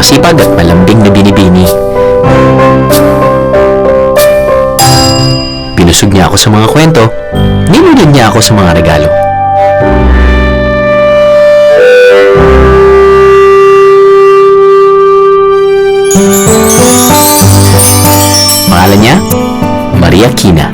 masipag at malambing na binibini. Pinusog niya ako sa mga kwento, ninunod niya ako sa mga regalo. Pangalan niya, Maria Kina.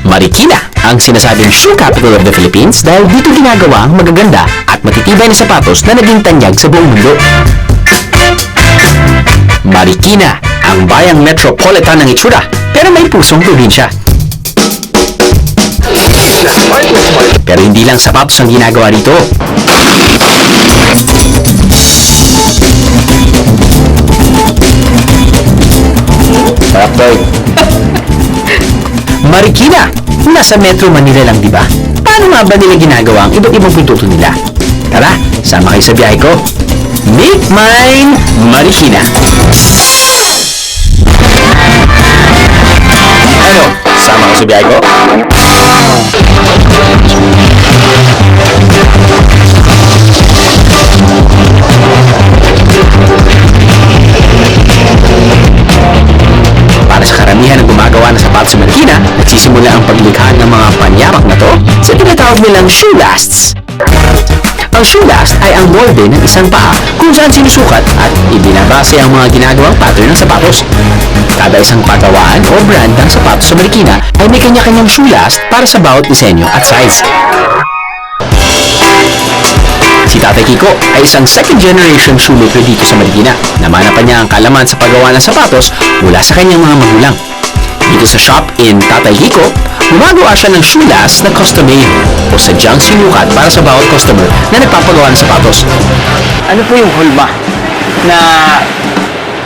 Marikina ang sinasabing shoe capital of the Philippines dahil dito ginagawa ang magaganda at matitibay na sapatos na naging tanyag sa buong mundo. Marikina, ang bayang metropolitan ng itsura pero may pusong probinsya. Pero hindi lang sapatos ang ginagawa dito. Sarap boy. Marikina, nasa Metro Manila lang, di ba? Paano nga ba nila ginagawa ang iba't ibang produkto nila? Tara, sama kayo sa biyahe ko. Meet mine, Marikina. Ano? Sama ka sa biyahe ko? Para sa karamihan ng gumagawa ng sapatos sa Marikina, nagsisimula ang paglikha ng mga panyamak na to sa tinatawag nilang shoe lasts. Ang shoe last ay ang molde ng isang paa kung saan sinusukat at ibinabase ang mga ginagawang pattern ng sapatos. Kada isang pagawaan o brand ng sapatos sa Marikina ay may kanya-kanyang shoe last para sa bawat disenyo at size. Si Tatay Kiko ay isang second-generation shoemaker dito sa Marikina. Namana pa niya ang kalaman sa paggawa ng sapatos mula sa kanyang mga magulang. Dito sa shop in Tatay Kiko, gumagawa siya ng shoe last na custom-made o sadyang sinukat para sa bawat customer na nagpapagawa ng sapatos. Ano po yung hulma na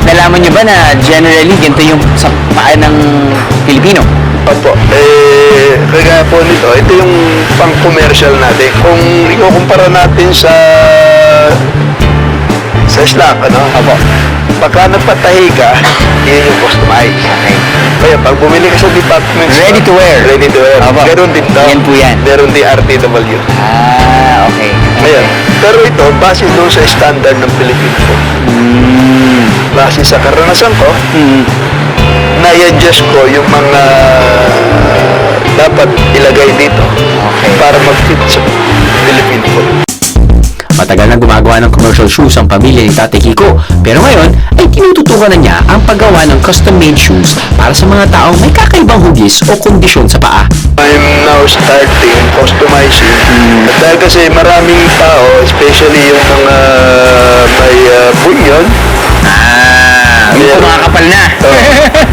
nalaman niyo ba na generally ganito yung sa paa ng Pilipino? Opo. Kaya po nito, ito yung pang-commercial natin. Kung ikukumpara natin sa slack, ano? Opo. Pagka nagpatahi ka, yun yung customize. Okay. Kaya pag bumili ka sa department store, Ready to wear. Ready to wear. Opo. Meron din to. Yan po yan. Meron din RTW. Ah, okay. Ngayon, pero ito, base doon sa standard ng Pilipino ko. Base sa karanasan ko, na-adjust ko yung mga dapat ilagay dito para mag-fit sa Filipino food. Matagal na gumagawa ng commercial shoes ang pamilya ni Tatay Kiko, pero ngayon ay tinututukan na niya ang paggawa ng custom-made shoes para sa mga taong may kakaibang hugis o kondisyon sa paa. I'm now starting customizing. At dahil kasi maraming tao, especially yung mga may bunyon, Yung mga kapal na.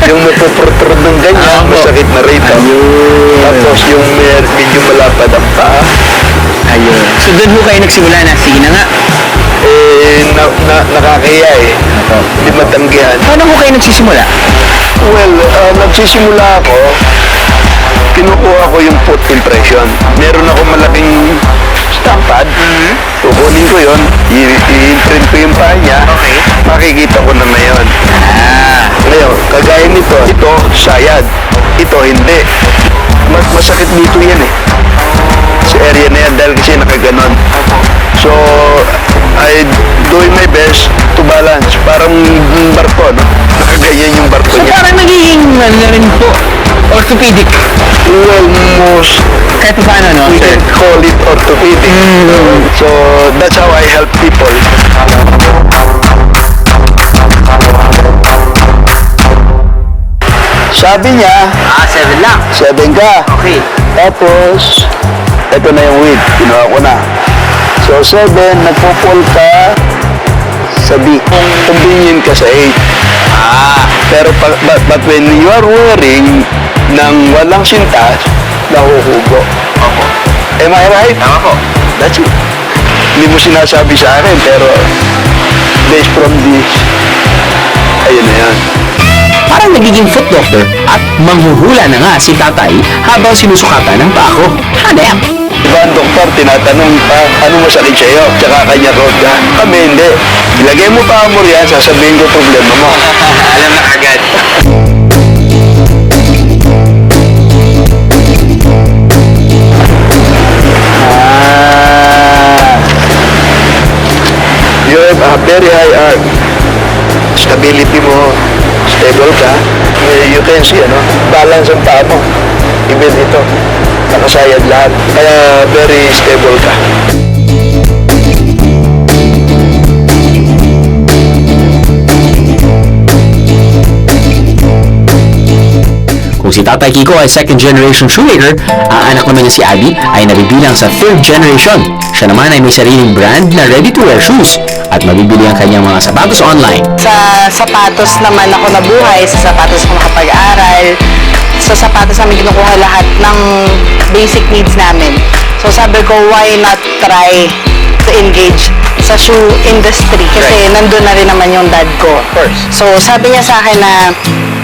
yung napuprotrod ng ganyan, masakit na rito. Tapos yung medyo malapad ang paa. Ayun. So doon po kayo nagsimula na, sige na nga. Nakakaya eh. Hindi matanggihan. Paano po kayo nagsisimula? Well, nagsisimula ako, kinukuha ko yung foot impression. Meron ako malaking stampad. Kukunin ko yun, i-imprint ko yung paa niya. Okay. Makikita ko na ngayon. Ngayon, kagaya nito, ito sayad. Ito hindi. Masakit dito yan eh. Sa area na yan dahil kasi nakaganon. So, I doing my best to balance. Parang barko, no? Nakaganyan yung barko So niya. parang nagiging, ano na rin po, orthopedic. Well, most Kahit pa paano, no, we sir? can call it orthopedic. So, that's how I help people. Sabi niya, 7 lang. 7 ka. Okay. Tapos, ito na yung weight. Kinuha ko na. So, 7, nagpo-fall ka sa D. Convenient ka sa 8. Pero but when you are wearing ng walang sintas, nahuhugo. Opo. Am I right? Tama po. That's it. Hindi mo sinasabi sa akin, pero based from this, ayun na yan. Parang nagiging foot doctor at manghuhula na nga si Tatay habang sinusukatan ng paa ko. Hanep! Diba ang doktor, tinatanong pa, ano masakit sa'yo? Tsaka kanya road ka. Kami hindi. Ilagay mo pa mo yan, sasabihin ko problema mo. Alam na agad. Ah, 7 na. 7 ka. Okay. Tapos, ito na yung weight. Kinuha ko na. So, 7, nagpo-fall ka sa D. Convenient ka sa 8. Pero, but when you are wearing ng walang sintas, nahuhugo. Okay. Am I right? Tama po. That's it. Hindi mo sinasabi sa akin, pero based from this, ayun na yan. Parang nagiging, ano na rin po, orthopedic. very high arc. Stability mo, stable ka. You can see, balance ang paa mo. Even ito, nakasayad lahat. Kaya very stable ka. Kung si Tatay Kiko ay second generation shoemaker, ang anak naman niya si Abby ay nabibilang sa third generation. Siya naman ay may sariling brand na ready-to-wear shoes at mabibili ang kanyang mga sapatos online. Sa sapatos naman ako nabuhay, sa sapatos ako makapag-aral, sa sapatos namin kinukuha lahat ng basic needs namin. So sabi ko, why not try to engage sa shoe industry kasi nandun na rin naman yung dad ko. Of course. So sabi niya sa akin na,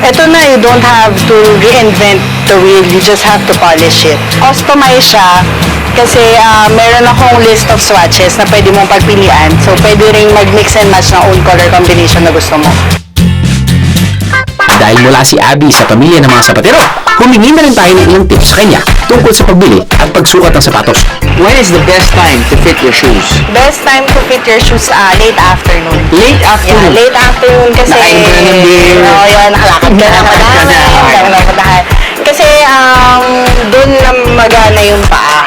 eto na, you don't have to reinvent the wheel, you just have to polish it. Customize siya kasi meron akong list of swatches na pwede mong pagpilian. So pwede rin mag-mix and match ng own color combination na gusto mo. Dahil mula si Abby sa pamilya ng mga sapatero, humingi na rin tayo ng ilang tips sa kanya tungkol sa pagbili at pagsukat ng sapatos. When is the best time to fit your shoes? Best time to fit your shoes, late afternoon. Late Yeah, afternoon. late afternoon kasi... Nakain ka na ng beer. Oo, yun, nakalakad ka na Nakalakad ka na, madami. okay. Nakapadahan. Kasi doon na magana yung paa.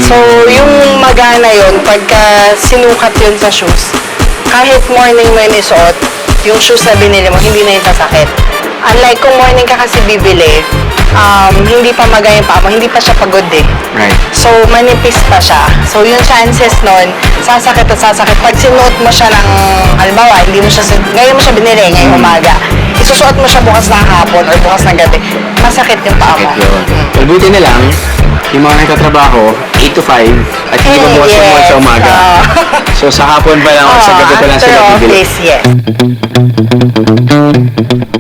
So, yung magana yun, pagka sinukat yun sa shoes, kahit morning mo yun isuot, yung shoes na binili mo, hindi na yung sasakit. Unlike kung morning ka kasi bibili, hindi pa magaya yung paa mo, hindi pa siya pagod eh. Right. So, manipis pa siya. So, yung chances nun, sasakit at sasakit. Pag sinuot mo siya ng, halimbawa, hindi mo siya, ngayon mo siya binili, ngayong umaga. Isusuot mo siya bukas ng hapon or bukas ng gabi. Masakit yung paa mo. Well, buti na lang, yung mga nagtatrabaho, 8 to 5, at hindi pa bukas ng sa umaga. So, sa hapon pa lang, o sa gabi pa lang after sila bibili. office, yes.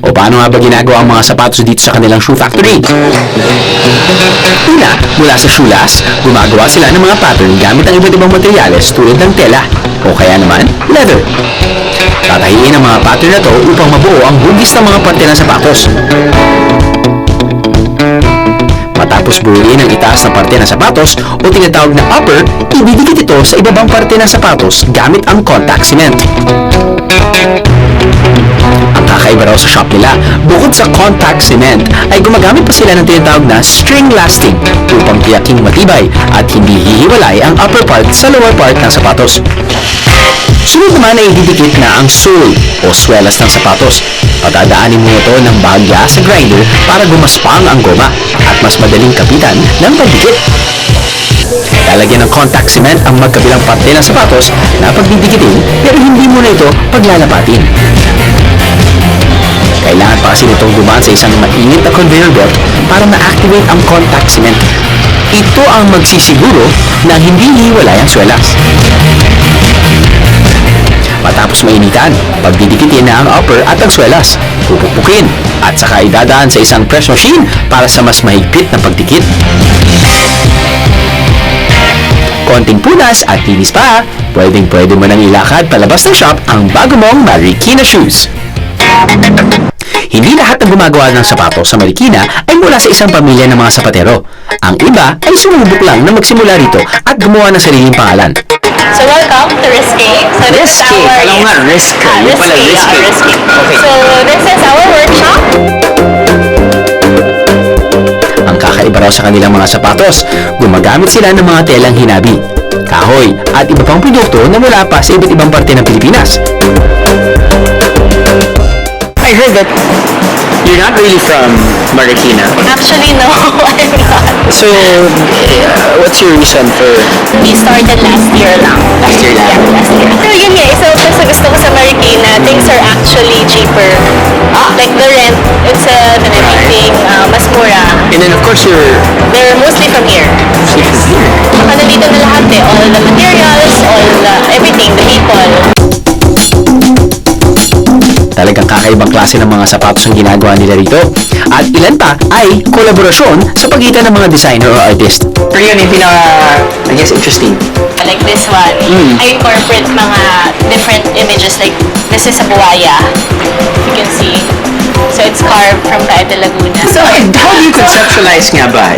O paano nga ba ginagawa ang mga sapatos dito sa kanilang shoe factory? Una, mula sa shoelace, gumagawa sila ng mga pattern gamit ang iba't ibang materyales tulad ng tela o kaya naman leather. Tatahiin ang mga pattern na to upang mabuo ang hugis ng mga parte ng sapatos. Matapos buuin ang itaas na parte ng sapatos o tinatawag na upper, ididikit ito sa ibabang parte ng sapatos gamit ang contact cement. Ang kakaiba raw sa shop nila, bukod sa contact cement, ay gumagamit pa sila ng tinatawag na string lasting upang tiyaking matibay at hindi hihiwalay ang upper part sa lower part ng sapatos. Sunod naman ay ididikit na ang sole o swelas ng sapatos. Patadaanin mo ito ng bahagya sa grinder para gumaspang ang goma at mas madaling kapitan ng pagdikit. Lalagyan ng contact cement ang magkabilang parte ng sapatos na pagdidikitin pero hindi mo na ito paglalapatin. Kailangan pa kasi nitong dumaan sa isang mainit na conveyor belt para ma-activate ang contact cement. Ito ang magsisiguro na hindi hiwalay ang swelas. Matapos mainitan, pagdidikitin na ang upper at ang swelas, pupukpukin at saka idadaan sa isang press machine para sa mas mahigpit na pagdikit. Konting punas at linis pa, pwedeng-pwede mo nang ilakad palabas ng shop ang bago mong Marikina shoes. Hindi lahat ng gumagawa ng sapatos sa Marikina ay mula sa isang pamilya ng mga sapatero. Ang iba ay sumubok lang na magsimula rito at gumawa ng sariling pangalan. So welcome to Risque. So this is Risque. our... Alam nga, Risque. Yung pala, Risque. Risque. Okay. So this is our workshop. Ang kakaiba raw sa kanilang mga sapatos, gumagamit sila ng mga telang hinabi, kahoy at iba pang produkto na mula pa sa iba't ibang parte ng Pilipinas. I heard that you're not really from Marikina. Actually, no, I'm not. So, what's your reason for... We started last year lang. Last year lang? Yeah, last year. So yun nga, isa sa gusto ko sa Marikina, things are actually cheaper. Like the rent itself and everything, mas mura. And then, of course, They're mostly from here. Saka nandito na lahat eh. All the materials, everything, the people. Talagang kakaibang klase ng mga sapatos ang ginagawa nila rito. At ilan pa ay kolaborasyon sa pagitan ng mga designer o artist. Pero yun, yung pinaka, I guess, interesting. Like like this one, I incorporate mga different images. Like, this is a buhaya. You can see. So, it's carved from Cayo de Laguna. So, how do you conceptualize nga ba?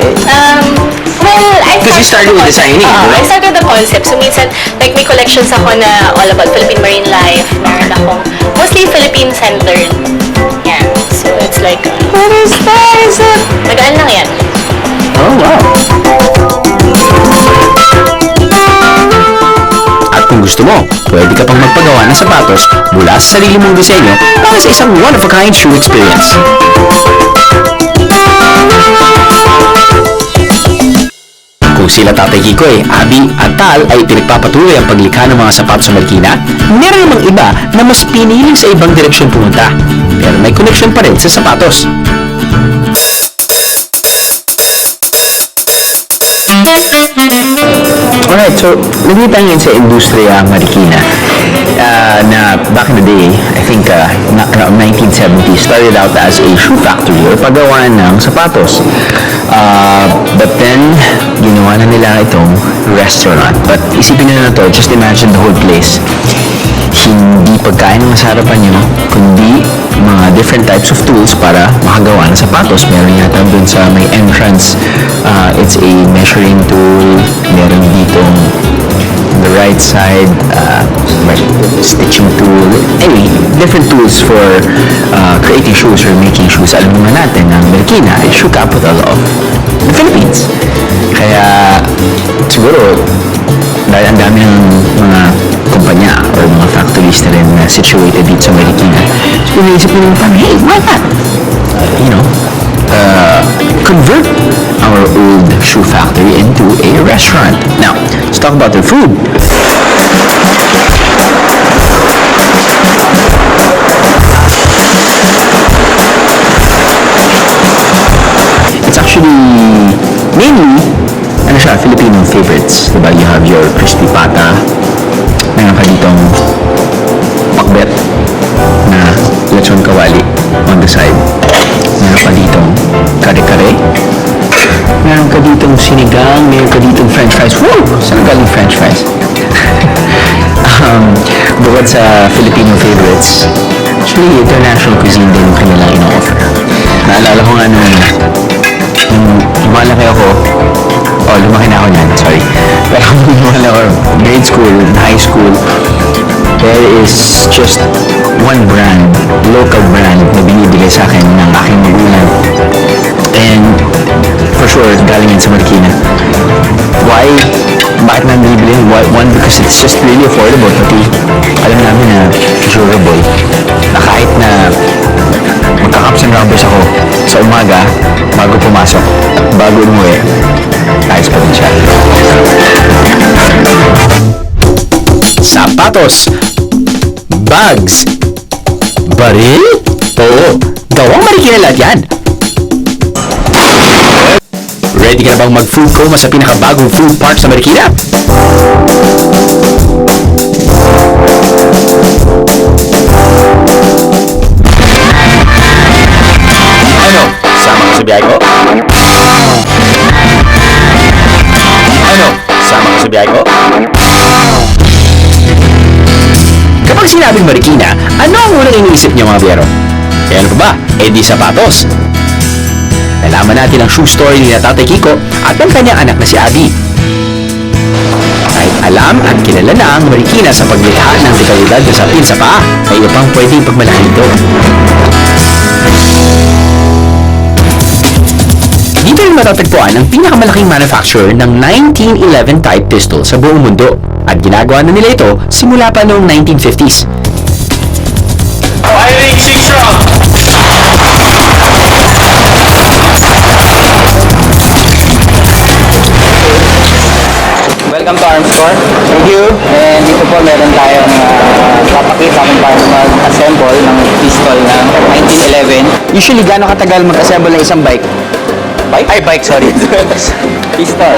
Well, Because you started with designing, I right? started the concept. So, minsan, like, may collections ako na all about Philippine marine life. Meron akong mostly Philippine-centered. Yan. So, it's like, what is this? Magaan lang yan. Oh, wow. At kung gusto mo, pwede ka pang magpagawa ng sapatos mula sa sarili mong disenyo para sa isang one-of-a-kind shoe experience. Kung sila Tatay Kikoy, Abby at Tal ay pinagpapatuloy ang paglikha ng mga sapatos sa Marikina, meron namang iba na mas piniling sa ibang direksyon pumunta. Pero may connection pa rin sa sapatos. Alright, so nagmitangin sa industriya Marikina na back in the day, I think around 1970s, started out as a shoe factory or paggawaan ng sapatos. But then, ginawa na nila itong restaurant. But isipin na to, just imagine the whole place. Hindi pagkain ng nasa harapan nyo, kundi mga different types of tools para makagawa ng sapatos. Meron yata dun sa may entrance, it's a measuring tool. Meron dito on the right side, stitching tool. Anyway, different tools for creating shoes or making shoes. Alam naman natin na Marikina ay shoe capital of the Philippines. Kaya siguro dahil ang dami ng mga kumpanya or mga factories na rin na situated dito sa Marikina, so naisip ko naman, hey, why not? Convert our old shoe factory into a restaurant. Now, let's talk about their food. It's actually mainly Filipino favorites. Diba? You have your crispy pata, meron ka ditong pakbet na lechon kawali on the side, meron ka ditong kare-kare, meron ka ditong sinigang, meron ka ditong french fries. Woo! Saan galing french fries? Bukod sa Filipino favorites, actually international cuisine din yung kanilang ino-offer. Naalala ko nga nung lumalaki ako, lumaki na ako niyan, sorry. Pero nung lumalaki ako, grade school, high school, there is just one brand, local brand na binibigay sa akin ng aking magulang. And for sure, galing yan sa Marikina. Why? Bakit namin binibili? One, because it's just really affordable. Pati alam namin na durable. Na kahit na magka-cups and rubbers ako sa umaga, bago pumasok, bago umuwi, ayos pa rin siya. Sapatos, bags, baril? Oo, gawang Marikina lahat yan. Ready ka na bang mag-food coma sa pinakabagong food park sa Marikina? Ano? Sama ka sa biyahe ko? Ano? Sama ka sa biyahe ko? Kapag sinabing Marikina, ano ang unang iniisip niyo mga biyero? Kaya ano pa ba? Eh di sapatos. Nalaman natin ang shoe story ni Tatay Kiko at ang kanyang anak na si Abby. Kahit alam at kilala na ang Marikina sa paglikha ng dekalidad na sapin sa paa, ay iba pang pwedeng pagmalaki ito. Dito rin matatagpuan ang pinakamalaking manufacturer ng 1911 type pistol sa buong mundo at ginagawa na nila ito simula pa noong 1950s. Welcome to Arms Store. Thank you. And dito po meron tayong papakita kung paano mag-assemble ng pistol ng 1911. Usually, gaano katagal mag-assemble ng isang bike? Bike? Ay, bike, sorry. Pistol.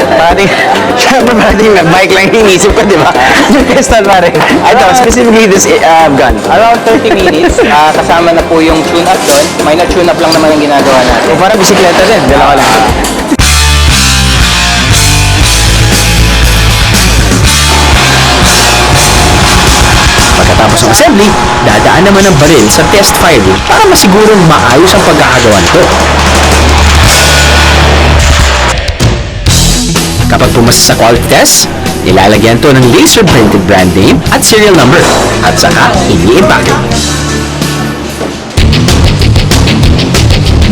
Siyempre parating na bike lang yung inisip ko, di ba? Yung pistol pare. Ito, specifically this gun. Around 30 minutes. Kasama na po yung tune-up doon. Minor tune-up lang naman ang ginagawa natin. Parang bisikleta din. Dalawa lang. Pagkatapos ng assembly, dadaan naman ang baril sa test firing para masigurong maayos ang pagkakagawa nito. Kapag pumasa sa quality test, nilalagyan to ng laser printed brand name at serial number at saka ini-impake.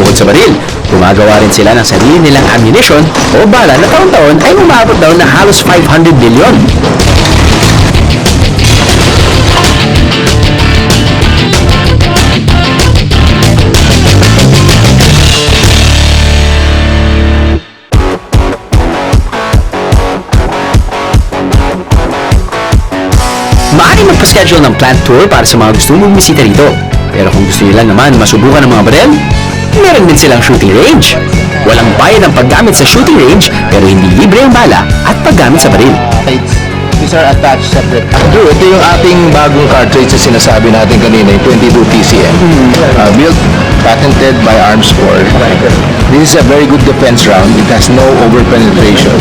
Bukod sa baril, gumagawa rin sila ng sarili nilang ammunition o bala na taon-taon ay umabot daw na halos 500 billion. Maaaring magpa-schedule ng plant tour para sa mga gusto mong bisita rito. Pero kung gusto nila naman masubukan ng mga baril, meron din silang shooting range. Walang bayad ang paggamit sa shooting range pero hindi libre ang bala at paggamit sa baril. These are attached separate. Ito yung ating bagong cartridge na sinasabi natin kanina, yung 22 TCM. Built, patented by Arms Corps. This is a very good defense round. It has no over-penetration,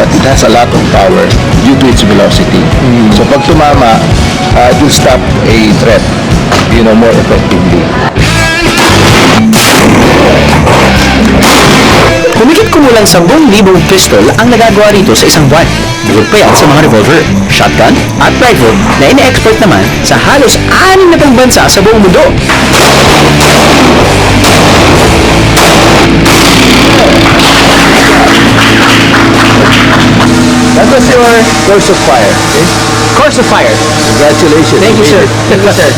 but it has a lot of power due to its velocity. So pag tumama, it will stop a threat, more effectively. Kumikit kumulang 10,000 pistol ang nagagawa rito sa isang buwan. Bukod pa yan sa mga revolver, shotgun at rifle na ine-export naman sa halos 6 na pang bansa sa buong mundo. That was your course of fire. Okay? Course of fire. Congratulations. Thank you, sir. Thank you, sir.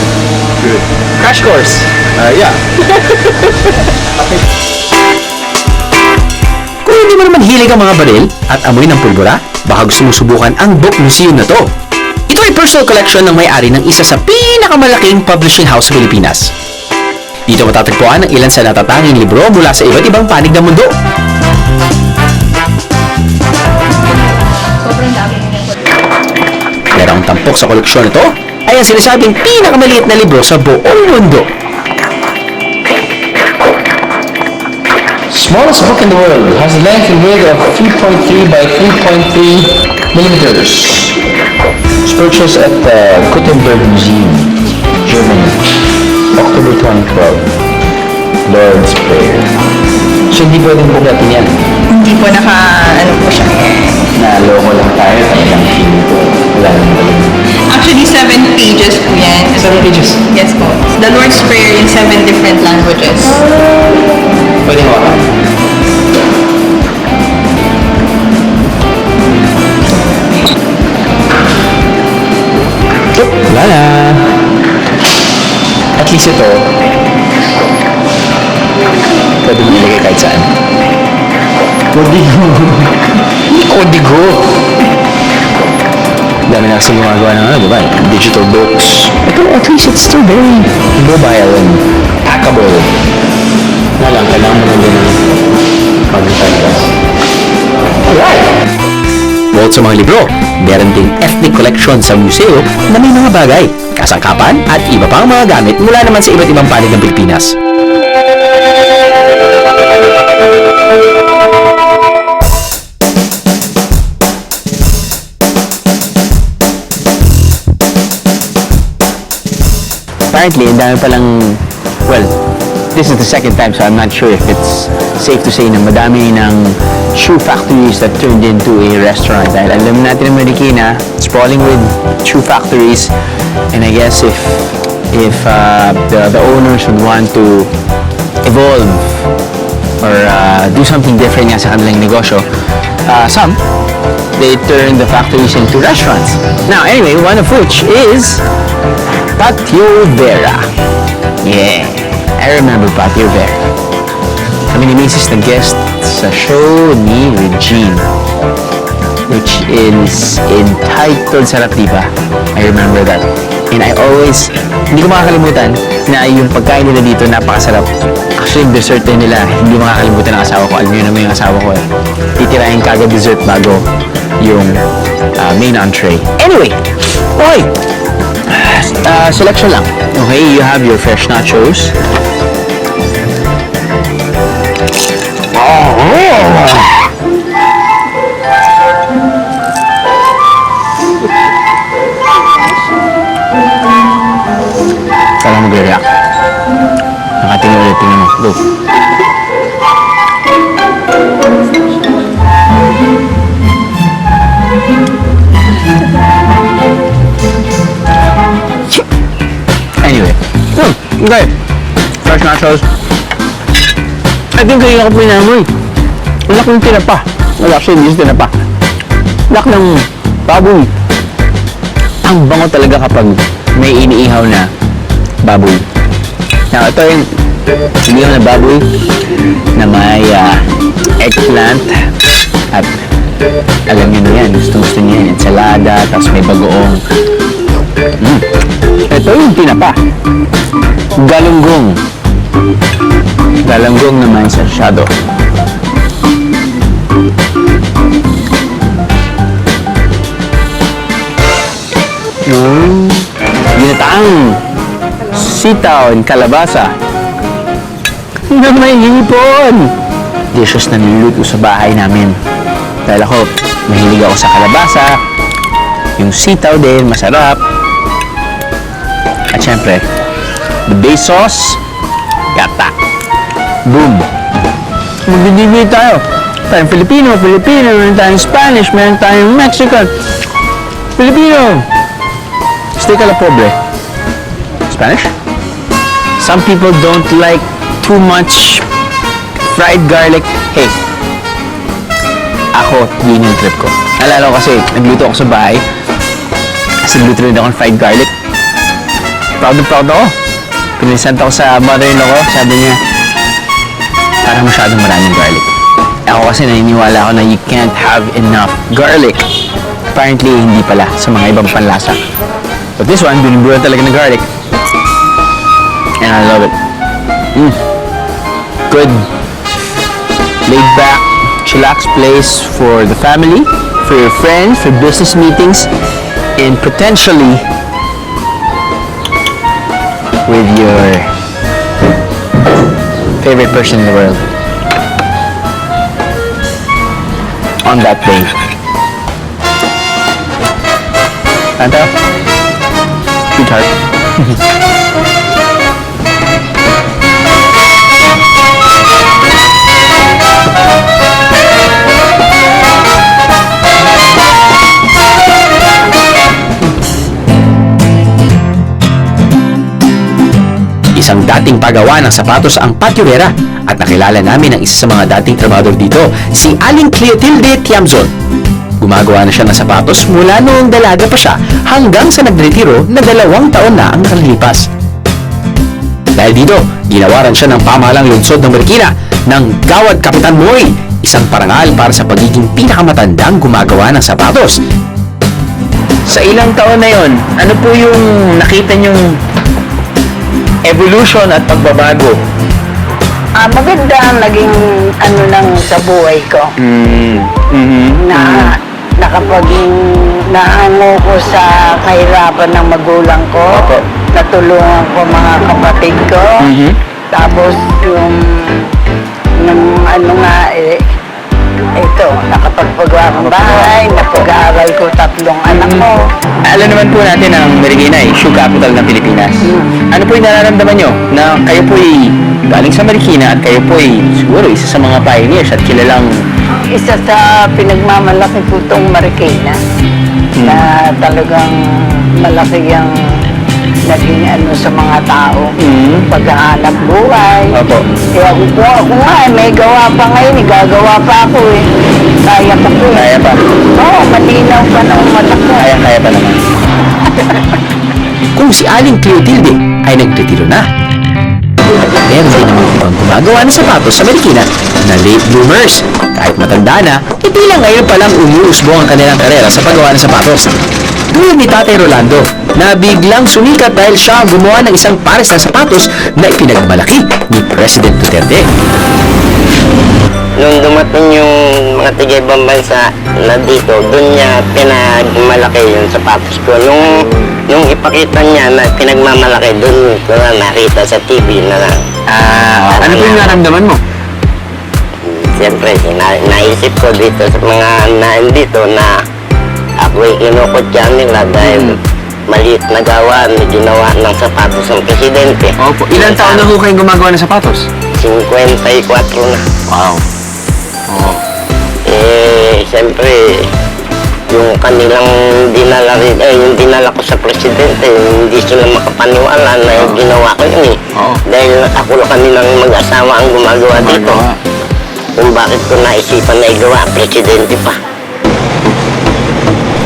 Good. Crash course. Yeah. Kung hindi mo naman hilig ang mga baril at amoy ng pulbura, baka gusto mo subukan ang Book Museum na to. Ito ay personal collection ng may-ari ng isa sa pinakamalaking publishing house sa Pilipinas. Dito matatagpuan ang ilan sa natatanging libro mula sa iba't ibang panig ng mundo. Pero ang tampok sa koleksyon nito ay ang sinasabing pinakamaliit na libro sa buong mundo. Smallest book in the world has a length and width of 3.3 by 3.3 millimeters. It's purchased at the Gutenberg Museum, Germany, October 2012. Lord's Prayer. So hindi pwedeng bukatin yan. Hindi po po siya. Naloko lang tayo, talagang feeling ko. Wala nang galing. Actually, 7 pages po yan. 7 pages. Yes po. The Lord's Prayer in 7 different languages. Pwede mo ka? Wala na. At least ito, pwede mo nilagay kahit saan. Kodigo. Kodigo. Dami na kasi gumagawa ng diba? Digital books. Ito, at least it's still very mobile and packable. Lang, kailangan mo lang din ng pag-typecast. Alright! Bukod sa mga libro, meron ding ethnic collection sa museo na may mga bagay, kasangkapan at iba pang mga gamit mula naman sa iba't ibang panig ng Pilipinas. Apparently, ang dami palang, well, this is the second time so I'm not sure if it's safe to say na madami ng shoe factories that turned into a restaurant. Dahil alam natin ang Marikina, sprawling with shoe factories, and I guess if the owners would want to evolve or do something different nga sa kanilang negosyo, some they turn the factories into restaurants. Now anyway, one of which is Patio Vera. Yeah, I remember Patio Vera. Kami ni Mrs. nag-guest sa show ni Regine, which is entitled Sarap Diba. I remember that. And I always, hindi ko makakalimutan na yung pagkain nila dito napakasarap. Actually, yung dessert din nila, hindi makakalimutan ng asawa ko. Alam niyo naman yung asawa ko eh. Titirahin kagad dessert bago yung main entree. Anyway, okay. Selection lang. Okay, you have your fresh nachos. magre-react. Nakatingin ulit, tingnan mo. Go. Anyway. Okay. Fresh nachos. I think kanina ko pinamoy. Wala kong tinapa. Wala actually, hindi tinapa. Lak ng baboy. Ang bango talaga kapag may iniihaw na baboy. Now, ito yung iniihaw na baboy na may eggplant at alam niyo na yan, gusto niyo yan, ensalada, tapos may bagoong. Ito yung tinapa. Galunggong. Galunggong na may sarsyado. Ginataang sitaw and kalabasa na may hipon. Dishes na niluluto sa bahay namin. Dahil ako, mahilig ako sa kalabasa. Yung sitaw din, masarap. At syempre, the base sauce, gata. Boom. Magdidibig tayo. Tayong Filipino, meron tayong Spanish, meron tayong Mexican. Filipino. Stay ka la pobre. Spanish? Some people don't like too much fried garlic. Hey, ako, yun yung trip ko. Alala ko kasi, nagluto ako sa bahay. Kasi nagluto rin ako ng fried garlic. Proud ako. Pininsant ako sa mother-in-law ko. Sabi niya, parang masyadong maraming garlic. Ako kasi naniniwala ako na you can't have enough garlic. Apparently, hindi pala sa mga ibang panlasa. But this one, biniburan talaga ng garlic. And I love it. Good, laid back, chillax place for the family, for your friends, for business meetings, and potentially with your favorite person in the world on that day. Santa? Sweetheart. Isang dating pagawa ng sapatos ang patyurera at nakilala namin ang isa sa mga dating trabador dito, si Aling Cleotilde Tiamzon. Gumagawa na siya ng sapatos mula noong dalaga pa siya hanggang sa nagretiro na 2 taon na ang nakalilipas. Dahil dito, ginawaran siya ng pamahalang lungsod ng Marikina ng Gawad Kapitan Moy, isang parangal para sa pagiging pinakamatandang gumagawa ng sapatos. Sa ilang taon na yon, ano po yung nakita nyong evolution at pagbabago? Maganda ang naging sa buhay ko. Na nakapag nahango ko sa kahirapan ng magulang ko. Opo. Natulungan ko mga kapatid ko. Tapos yung ito, nakapagpagawa ng bahay, napag-aaral ko 3 anak ko. Alam naman po natin ang Marikina ay shoe capital ng Pilipinas. Ano po yung nararamdaman nyo na kayo po ay galing sa Marikina at kayo po ay siguro isa sa mga pioneers at kilalang Isa sa pinagmamalaki po itong Marikina na talagang malaki ang naging sa mga tao. Paghahanap buhay. Opo. Kaya ako nga, may gawa pa ngayon, gagawa pa ako eh. Kaya pa po. kaya pa. Oo, malinaw pa ng mata ko. Kaya pa naman. Kung si Aling Cleotilde ay nagretiro na, meron din naman ibang gumagawa ng sapatos sa Marikina na late bloomers. Kahit matanda na, hindi lang ngayon palang umuusbong ang kanilang karera sa paggawa ng sapatos. Tulad ni Tatay Rolando, na biglang sumikat dahil siya ang gumawa ng isang pares ng sapatos na ipinagmalaki ni President Duterte. Nung dumating yung mga tiga-ibang bansa na dito, doon niya pinagmalaki yung sapatos ko. Nung ipakita niya na pinagmamalaki, doon ko na nakita sa TV na lang. Ano po yung naramdaman mo? Siyempre, naisip ko dito sa mga nandito na ako'y kinukutyan nila dahil maliit na gawa na ginawa ng sapatos ng presidente. Opo. Ilang taon na ho kayong gumagawa ng sapatos? 54 na. Wow. Oo. Siyempre, yung kanilang dinala rin, yung dinala ko sa presidente, hindi sila makapaniwala na ginawa ko yun eh. Oo. Dahil ako lang kanilang mag-asawa ang gumagawa dito. Kung bakit ko naisipan na igawa, presidente pa.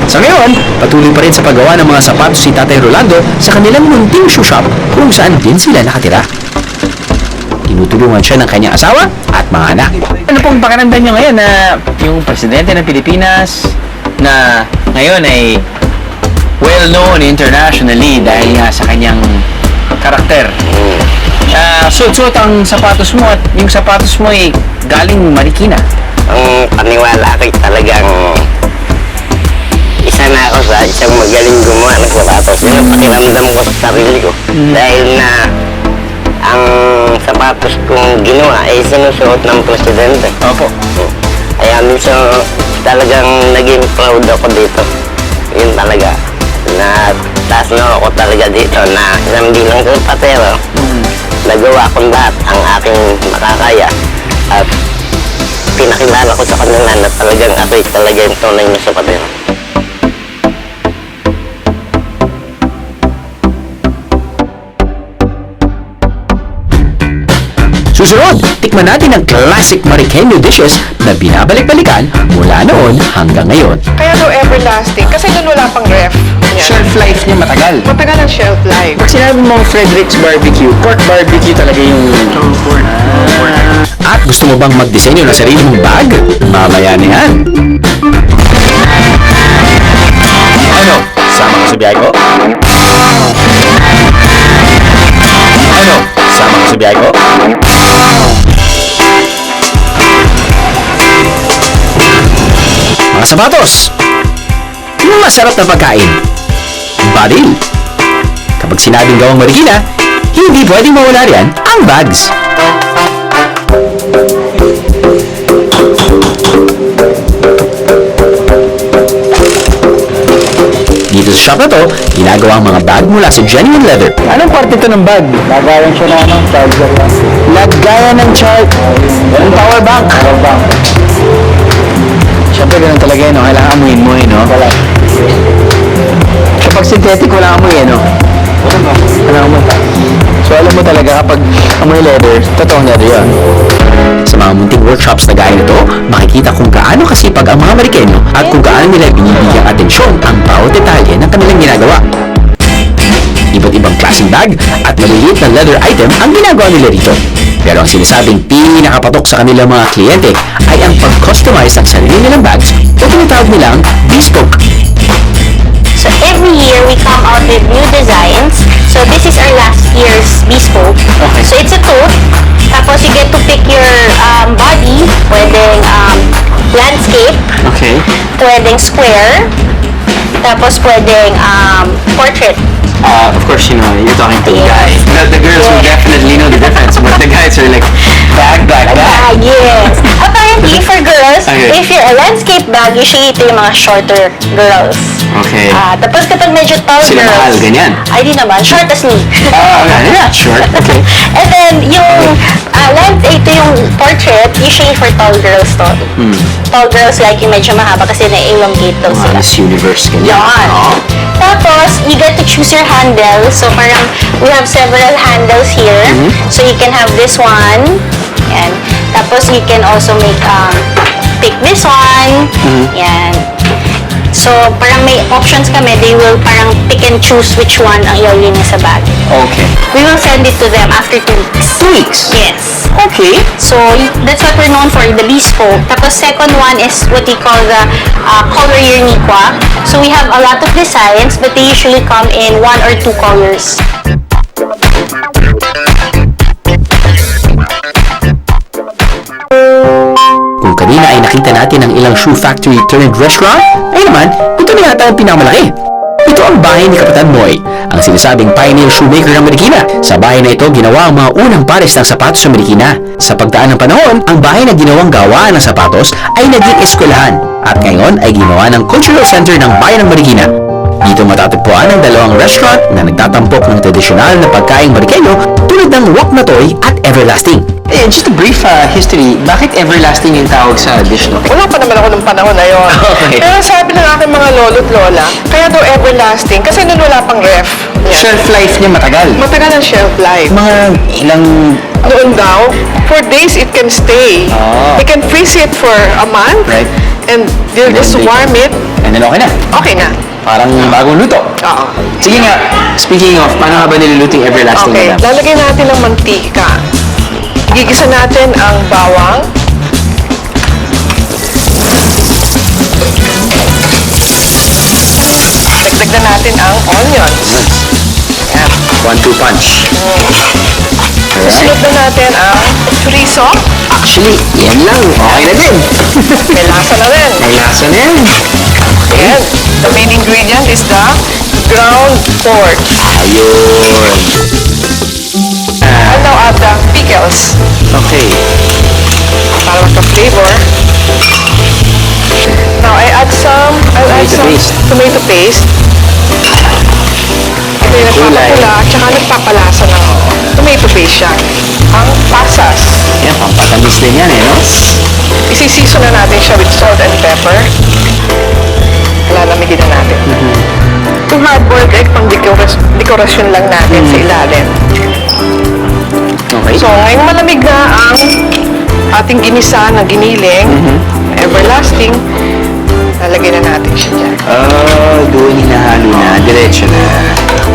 Sa ngayon, patuloy pa rin sa paggawa ng mga sapatos si Tatay Rolando sa kanilang munting shoe shop kung saan din sila nakatira. Tinutulungan siya ng kanyang asawa at mga anak. Ano pong pakiramdam niyo ngayon na yung presidente ng Pilipinas na ngayon ay well-known internationally dahil nga sa kanyang karakter? Suot-suot ang sapatos mo at yung sapatos mo ay galing Marikina. Ang paniwala ko talagang isa na ako sa isang magaling gumawa ng sapatos. Yun ang pakiramdam ko sa sarili ko. Dahil na ang sapatos kong ginawa ay sinusuot ng presidente. Opo. Kaya minsan talagang naging proud ako dito. Yun talaga. Na taas na ako talaga dito na isang bilang sapatero. Nagawa ko lahat ang aking makakaya. At pinakilala ko sa kanila na talagang ako'y talaga yung tunay na sapatero. Susunod, tikman natin ang classic Mariqueño dishes na binabalik-balikan mula noon hanggang ngayon. Kaya daw everlasting, kasi doon wala pang ref. Yan. Shelf life niya matagal. Matagal ang shelf life. Pag sinabi mong Frederick's Barbecue, pork barbecue talaga yung... At gusto mo bang magdisenyo ng sarili mong bag? Mamaya na yan. Ano? Sama ka sa biyahe ko? Ano? Sama ka sa biyahe ko? Mga sapatos! Yung masarap na pagkain. Badil! Kapag sinabing gawang Marikina, hindi pwedeng mawala riyan ang bags. Dito sa shop na to, ginagawa ang mga bag mula sa genuine leather. Anong parte ito ng bag? Lagayan siya na ng charger lang. Lagayan ng charger. Yung power bank. Power bank. Siyempre ganun talaga yun, no? Kailangan amuin mo no? Wala. Kapag synthetic, wala amoy no? Wala amoy. So alam mo talaga kapag amoy leather, totoong leather yun. Sa mga munting workshops na gaya nito, makikita kung gaano kasipag ang mga Mariqueño at kung gaano nila binibigyang atensyon ang bawat detalye ng kanilang ginagawa. Iba't ibang klaseng bag at maliliit na leather item ang ginagawa nila rito. Pero ang sinasabing pinakapatok sa kanilang mga kliyente ay ang pag-customize ng sarili nilang bags o tinatawag nilang bespoke. So every year we come out with new designs. So this is our last year's bespoke. So it's a tote. Tapos you get to pick your body. Pwedeng landscape. Okay. Pwedeng square. Tapos pwedeng portrait. Of course, you know, you're talking to the guys. The girls will definitely know the difference, but the guys are like, bag. Yes. Apparently, for girls, Okay. if you're a landscape bag, usually ito yung mga shorter girls. Okay. Tapos kapag medyo tall Sila girls, mahal, ganyan. Ay, di naman. Short as me. Yeah, sure. Okay. And then, yung ito yung portrait, usually for tall girls to. Tall girls like yung medyo mahaba kasi na-elongate daw sila. Miss Universe, ganyan. Yan. Tapos, you get to choose your handle. So, parang we have several handles here. So, you can have this one. Yan. Tapos, you can also make, pick this one. Yan. So, parang may options kami. They will parang pick and choose which one ang ilalagay niya sa bag. Okay. We will send it to them after 2 weeks. 2 weeks? Yes. Okay. So, that's what we're known for, the bespoke. Tapos, second one is what we call the color uniqua. So, we have a lot of designs, but they usually come in 1 or 2 colors. Kung kanina ay nakita natin ang ilang shoe factory turned restaurant, ay naman, ito na yata ang pinakamalaki. Ito ang bahay ni Kapitan Moy, ang sinasabing pioneer shoemaker ng Marikina. Sa bahay na ito, ginawa ang mga unang pares ng sapatos sa Marikina. Sa pagdaan ng panahon, ang bahay na ginawang gawaan ng sapatos ay naging eskwelahan at ngayon ay ginawa ng cultural center ng bayan ng Marikina. Dito matatagpuan ang dalawang restaurant na nagtatampok ng tradisyonal na pagkaing Marikeno tulad ng Wok na Toy at Everlasting. Eh, just a brief history, bakit everlasting yung tawag sa dish, no? Wala pa naman ako nung panahon na yun. Okay. Pero sabi ng aking mga lolo't lola, kaya daw everlasting kasi nun wala pang ref. Yan. Shelf life niya matagal. Matagal ang shelf life. Mga ilang... Noon daw, for days it can stay. Ah. They can freeze it for a month. Right. And they'll And then just they warm it. And then okay na. Okay na. Parang bagong luto. Oo. Sige nga, speaking of, paano nga ba niluluto yung everlasting, Okay, madam? lalagyan natin ng mantika. Gigisa natin ang bawang. Dagdagan natin ang onions. Yan. 1-2 punch. Sunod na natin ang chorizo. Actually, yan lang. Okay na din. May lasa na rin. May lasa na yan. And the main ingredient is the ground pork. Ayun. I'll now add the pickles Okay. para magka-flavor. Now, I'll add Tomato some paste. tomato paste. Ito yung Kulay. nagpapapula at saka nagpapalasa ng tomato paste siya. Ang pasas. Yan, pampatamis din yan, eh, no? Isisiso na natin siya with salt and pepper. Lalamigin na natin. Itong hard-boiled egg, pang dekorasyon lang natin sa ilalim. Okay. So, ngayong malamig na ang ating ginisa na giniling, everlasting, lalagyan na natin siya dyan. Doon hinahalo na. Diretso na.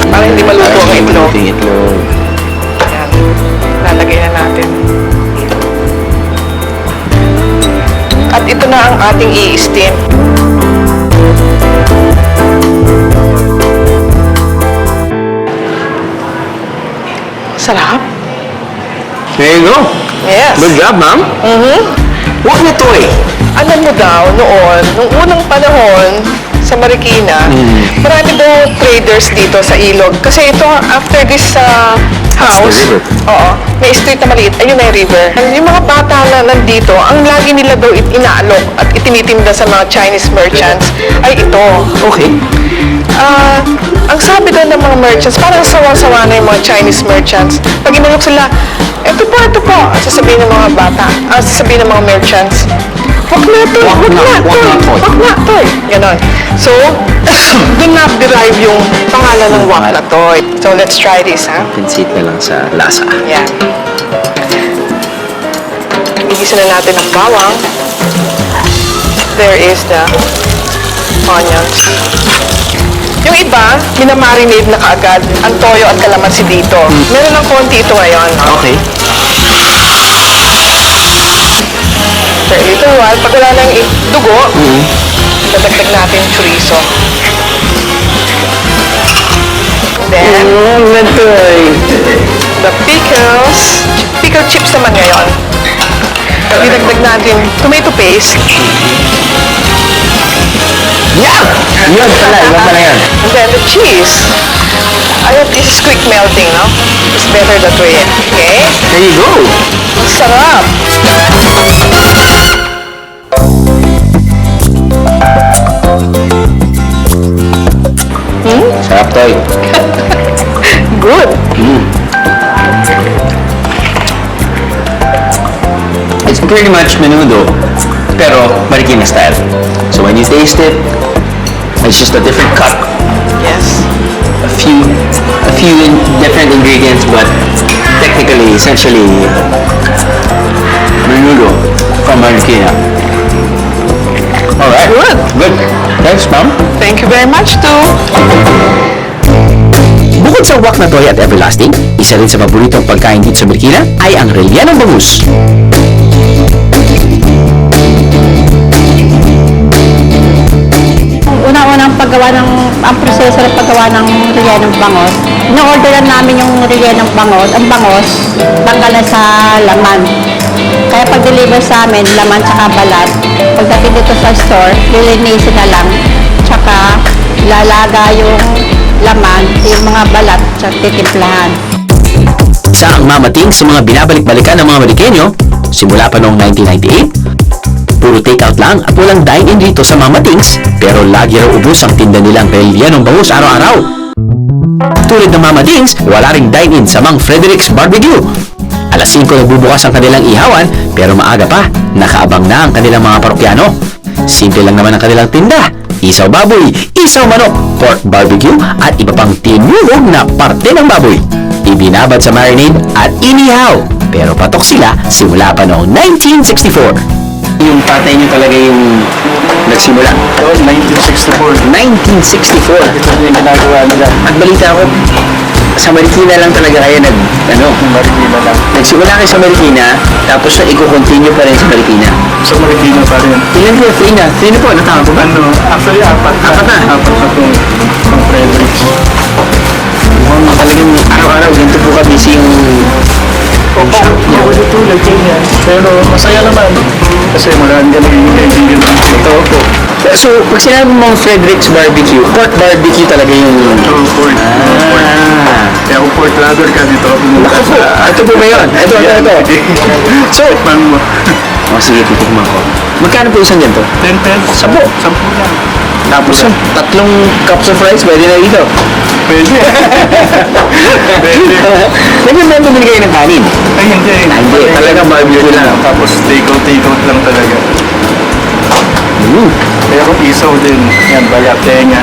Para hindi maluto ang Para hindi itlog. maluto yung itlog. Ayan. Lalagyan na natin. At ito na ang ating i-steam. Sarap. There you go. Yes. Good job, ma'am. Wok na toy. Alam mo daw, noon, nung unang panahon sa Marikina, marami daw traders dito sa ilog. Kasi ito, after this house, the river. oo, may street na maliit, ayun na yung river. Yung mga bata na nandito, ang lagi nila daw inaalok at itinitinda sa mga Chinese merchants ay ito. Okay. Ang sabi daw ng mga merchants, parang sawa-sawa na yung mga Chinese merchants. Pag inalok sila, ito po. Sasabihin ng mga bata, sasabihin ng mga merchants, wag na to, Wag na toy. Ganon. So, doon na-derive yung pangalan ng wak na toy. So, let's try this, ha? Pinsit na lang sa lasa. Yan. Igisa na natin ang bawang. There is the onions. Yung iba, minamarinate na kaagad ang toyo at kalamansi dito. Meron ng konti ito ngayon. No? Okay. For a little while, pag wala nang dugo, dadagdag natin yung chorizo. Then, the pickles. Pickle chips naman ngayon. Dinagdag natin tomato paste. Yeah! Yun pala, iba pala yan. And then the cheese. I hope this is quick melting, no? It's better that way. Okay? There you go. Sarap! Sarap toy. Good! It's pretty much menudo, pero Marikina style. So when you taste it, it's just a different cut. Yes. A few different ingredients, but technically, essentially, menudo from Marikina. Alright. Good. Good. Thanks, ma'am. Thank you very much, too. Bukod sa Wok na Toy at Everlasting, isa rin sa paboritong pagkain dito sa Marikina ay ang rellenong bangus. Una-unang paggawa ang proseso ng paggawa ng rellenong bangos, ino-orderan namin yung rellenong bangos, ang bangos, tanggalan sa laman. Kaya pag-deliver sa amin, laman tsaka balat. Pagdating dito sa store, lilinisin na lang, tsaka lalaga yung laman, yung mga balat, tsaka titimplahan. Isa ang mamating sa mga binabalik-balikan ng mga Marikenyo simula pa noong 1998 Puro take-out lang at walang dine-in dito sa Mama Tings, pero lagi raw ubos ang tinda nilang relyanong bangus araw-araw. Tulad ng Mama Tings, wala ring dine-in sa Mang Frederick's Barbecue. Alas 5 nagbubukas ang kanilang ihawan, pero maaga pa, nakaabang na ang kanilang mga parokyano. Simple lang naman ang kanilang tinda. Isaw baboy, isaw manok, pork barbecue, at iba pang tinulog na parte ng baboy. Ibinabad sa marinade at inihaw. Pero patok sila simula pa noong 1964. Yung tatay niyo talaga yung nagsimula. 1964. 1964. Ito yung ginagawa nila. At balita ko, sa Marikina lang talaga kayo Marikina lang. nagsimula kayo sa Marikina, tapos na i-continue pa rin sa Marikina. Sa Marikina pa rin. Ilan kayo? Three na? Three na po, natama ko ba? Actually, apat na. Apat na? Apat na itong pang Fredericks. Talagang araw-araw, ganito po ka-busy yung shop niya. Ito, ganyan. Pero masaya naman. Kasi marami ka naging kaibigan. Totoo po. So, pag sinabi mong Frederick's Barbecue, pork barbecue talaga yung... Ito, pork. Kaya kung pork lover ka, dito ka pumunta Ako po, ito po ba yun? Ito. So, Tikman mo. sige, titikman ko. Magkano po isang ganito? 10 pesos. 10. 10 lang. Tapos, 3 cups of rice, pwede na dito. Pwede. Pwede. Nagandang bumili kayo ng kanin. Ay, hindi. Hindi, talagang barbecue lang. Tapos take-out lang talaga. Kaya kung isaw din. Yan, bayak, tenga.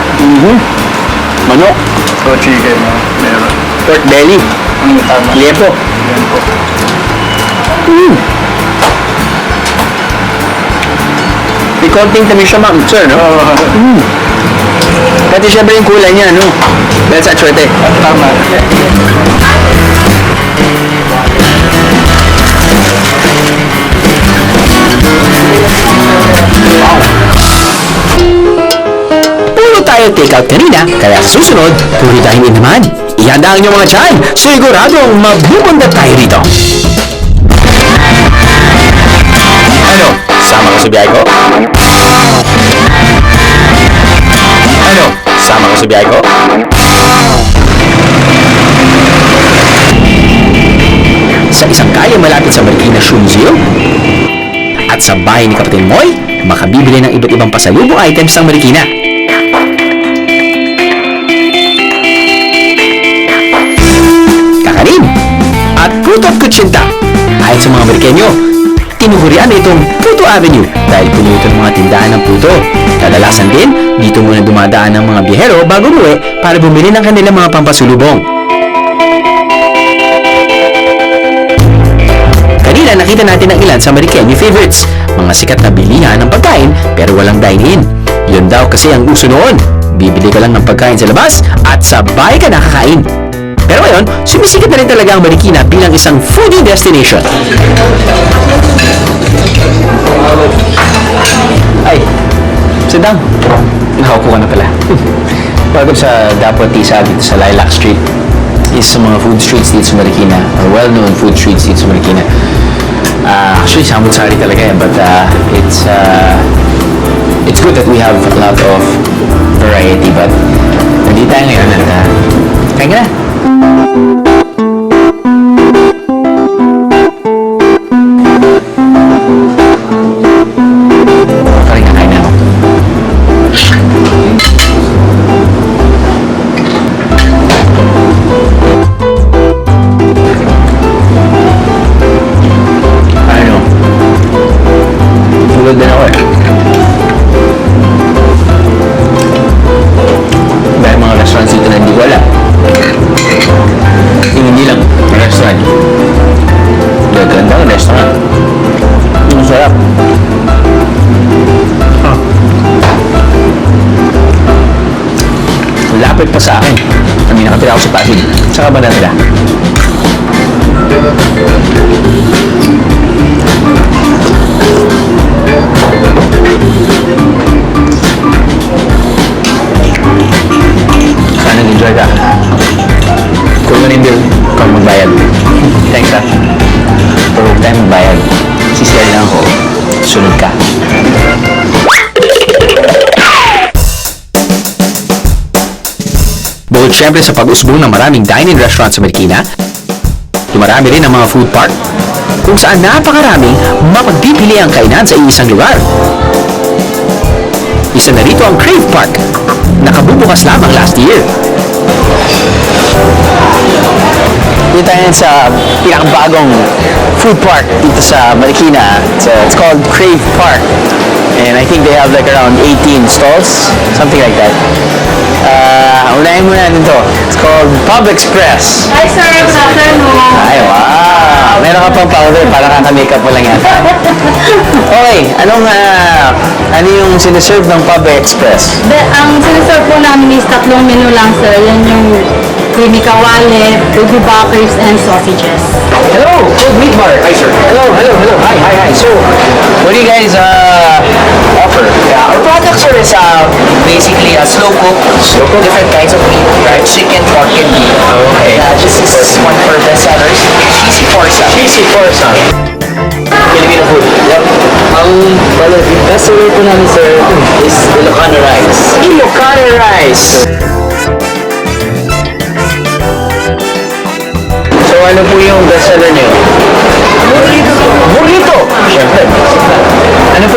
Manok, So, chicken. Meron. pork belly, Ang tama. liempo. Yan po. May konting tamis siya, ma'am, sir, no? Pati syempre yung kulay niya, no? Dahil sa atsuete. Tama. Puro tayo take-out kanina, kaya sa susunod, puro dine-in naman. Ihanda ang inyong mga tiyan, siguradong mabubunda tayo rito. Ano? Sama ko sa biyahe ko? Ano? Sama ko sa biyahe ko? Sa isang kaya malapit sa Marikina Shoe Museum at sa bahay ni Kapatid Moy, makabibili ng iba't ibang pasalubong items ang Marikina. Kakanin at Fruto at Kutsinta. Ayon sa mga Amerikenyo, tinugurian na itong Fruto Avenue dahil puno ito ng mga tindahan ng pruto. Kadalasan din, dito muna dumadaan ng mga biyahero bago umuwi para bumili ng kanilang mga pampasulubong. Kanina nakita natin ang ilan sa Amerikenyo favorites, mga sikat na bilihan ng pagkain pero walang dine-in. Yun daw kasi ang uso noon. Bibili ka lang ng pagkain sa labas at sabay ka nakakain. Pero ngayon, sumisikat na rin talaga ang Marikina bilang isang foodie destination. Ay, sit down. Nakaupo ka na pala. Welcome sa Dapot Tisa dito sa Lilac Street. Isa sa mga food streets dito sa Marikina, or well-known food streets dito sa Marikina. Actually, samut-sari talaga yan, but it's good that we have a lot of variety, but nandito tayo ngayon at kain ka na. Parang kakain na ako. Ano? Tulog din ako eh. Dahil mga restaurants dito na hindi ko alam. Yung hindi lang, restaurant. Gaganda ang restaurant. Ang sarap. Lapit pa sa akin. Kami nakatira ako sa Pasig. Saka ba natira? Sana nag-enjoy ka. Kung ano yung bill, kung magbayad. Thanks ha. Pero huwag tayo magbayad. Sisiyal lang ako. Sunod ka. Bukod syempre sa pag-usbong ng maraming dine-in restaurants sa Marikina, dumarami rin ang mga food park kung saan napakaraming mapagpipili ang kainan sa iisang lugar. Isa na rito ang Crave Park, nakabubukas lamang last year. Dito tayo sa pinakabagong food park dito sa Marikina. It's called Crave Park. And I think they have like around 18 stalls, something like that. Unahin muna natin to. It's called Pub Express. Hi sir, good afternoon. Ay, wow! Meron ka pang powder, parang kaka-makeup mo lang yan. Okay, ano yung siniserve ng Pub Express? Ang siniserve po namin is 3 menu lang sir. Yan yung creamy kawali, ubi buckers, and sausages. Hello, Food Meat Bar. Hi, sir. Hello. Hi. So, what do you guys offer? Yeah, our products are basically a slow cook, different kinds of meat, right? Chicken, pork, and beef. Okay. This is one of our best sellers. Cheesy Forza. Filipino food. Yep. Well, the best seller po namin, sir, is Ilocano rice. Ilocano rice. So, ano po yung best seller niyo? Burrito. Siyempre. Ano po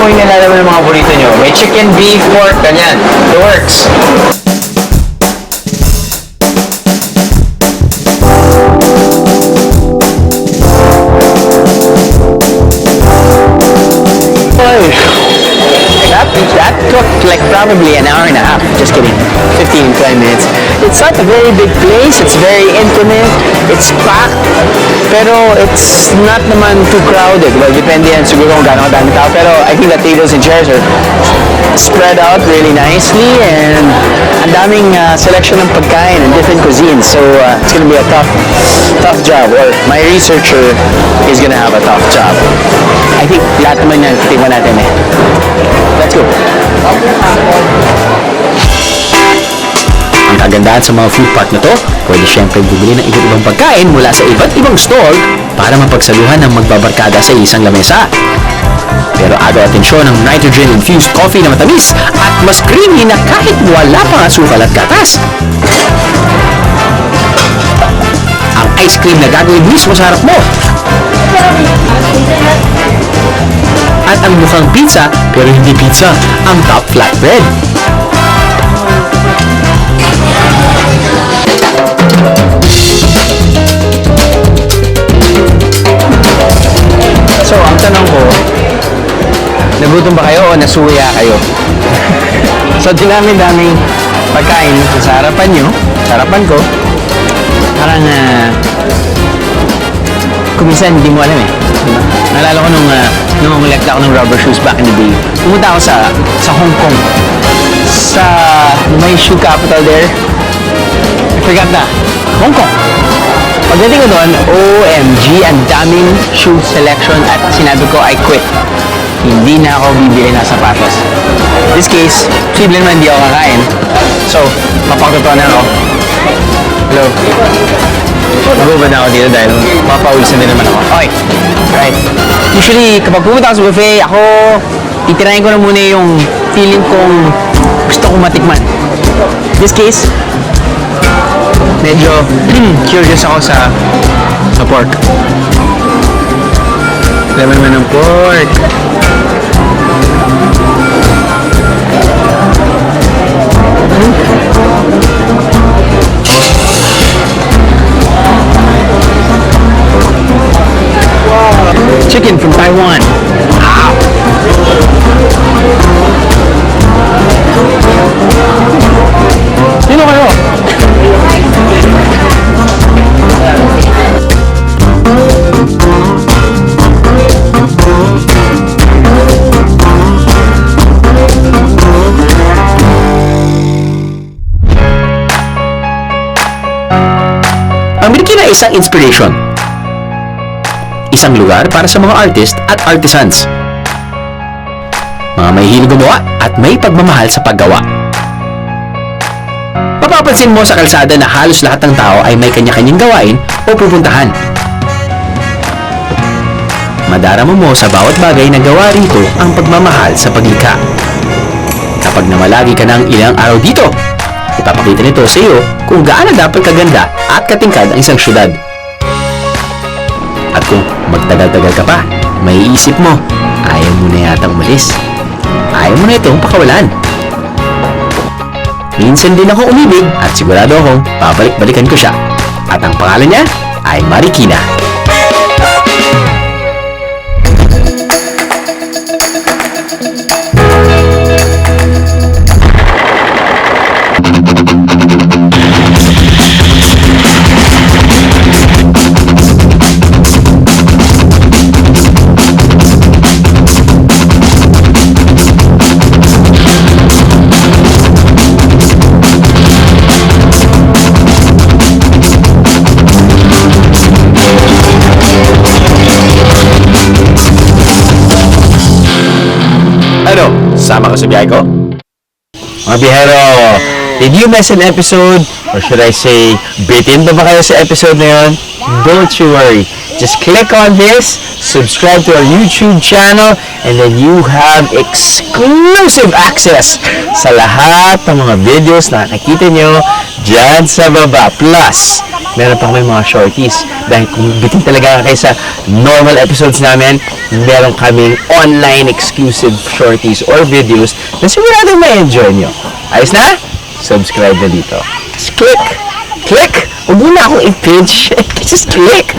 yung nilalaman ng mga burrito niyo? May chicken, beef, pork, ganyan. The works. That took like probably an hour and a half. Just kidding. 15, 20 minutes. It's not a very big place. It's very intimate. It's packed. Pero it's not naman too crowded. Well, depende yan siguro kung gaano kadami tao. Pero I think the tables and chairs are spread out really nicely. And ang daming selection ng pagkain and different cuisines. So it's gonna be a tough job. Or my researcher is gonna have a tough job. I think lahat naman yan titikman natin eh. Let's go. Ang kagandahan sa mga food park na to, pwede syempre bumili ng iba't ibang pagkain mula sa iba't ibang stall para mapagsaluhan ng magbabarkada sa isang lamesa. Pero agaw atensyon ang nitrogen-infused coffee na matamis at mas creamy na kahit wala pang asukal at gatas. Ang ice cream na gagawin mismo sa harap mo. At ang mukhang pizza, pero hindi pizza, ang top flatbread. So, ang tanong ko, nagutom ba kayo o nasuya kayo? So, dinami-daming pagkain sa harapan nyo, sa harapan ko, parang kuminsan hindi mo alam eh. Diba? Naalala ko nung umulekta ako ng rubber shoes back in the day. Pumunta ako sa Hong Kong. Sa may shoe capital there. I forgot na. Hong Kong. Pagdating ko doon, OMG, ang daming shoe selection at sinabi ko, I quit. Hindi na ako bibili ng sapatos. In this case, posible naman hindi ako kakain. So, mapagtotoo na ako. Hello. Nagubad na ako dito dahil mapaulisan din naman ako. Okay. Right. Usually, kapag pumunta ako sa buffet, ako titirahin ko na muna yung feeling kong gusto kong matikman. In this case, medyo curious ako sa pork. Alam naman ng pork. Chicken from Taiwan. Wow. Sino kayo? Ang Marikina ay isang inspiration. Isang lugar para sa mga artist at artisans. Mga may hilig gumawa at may pagmamahal sa paggawa. Mapapansin mo sa kalsada na halos lahat ng tao ay may kanya-kanyang gawain o pupuntahan. Madarama mo sa bawat bagay na gawa rito ang pagmamahal sa paglikha. Kapag namalagi ka ng ilang araw dito, ipapakita nito sa iyo kung gaano dapat kaganda at katingkad ang isang syudad. At kung magtagal-tagal ka pa, maiisip mo, ayaw mo na yata umalis. Ayaw mo na itong pakawalan. Minsan din ako umibig at sigurado akong babalik-balikan ko siya. At ang pangalan niya ay Marikina. Ano? Sama ka sa biyahe ko? Mga biyahero, did you miss an episode? Or should I say, bitin pa ba kayo sa episode na yun? Don't you worry. Just click on this, subscribe to our YouTube channel, and then you have exclusive access sa lahat ng mga videos na nakikita nyo dyan sa baba. Plus, meron pa kami mga shorties. Dahil kung bitin talaga kayo sa normal episodes namin, meron kaming online exclusive shorties or videos na sigurado ma-enjoy nyo. Ayos na? Subscribe na dito. Just click! Click! Huwag mo na akong i-pinch. Just click!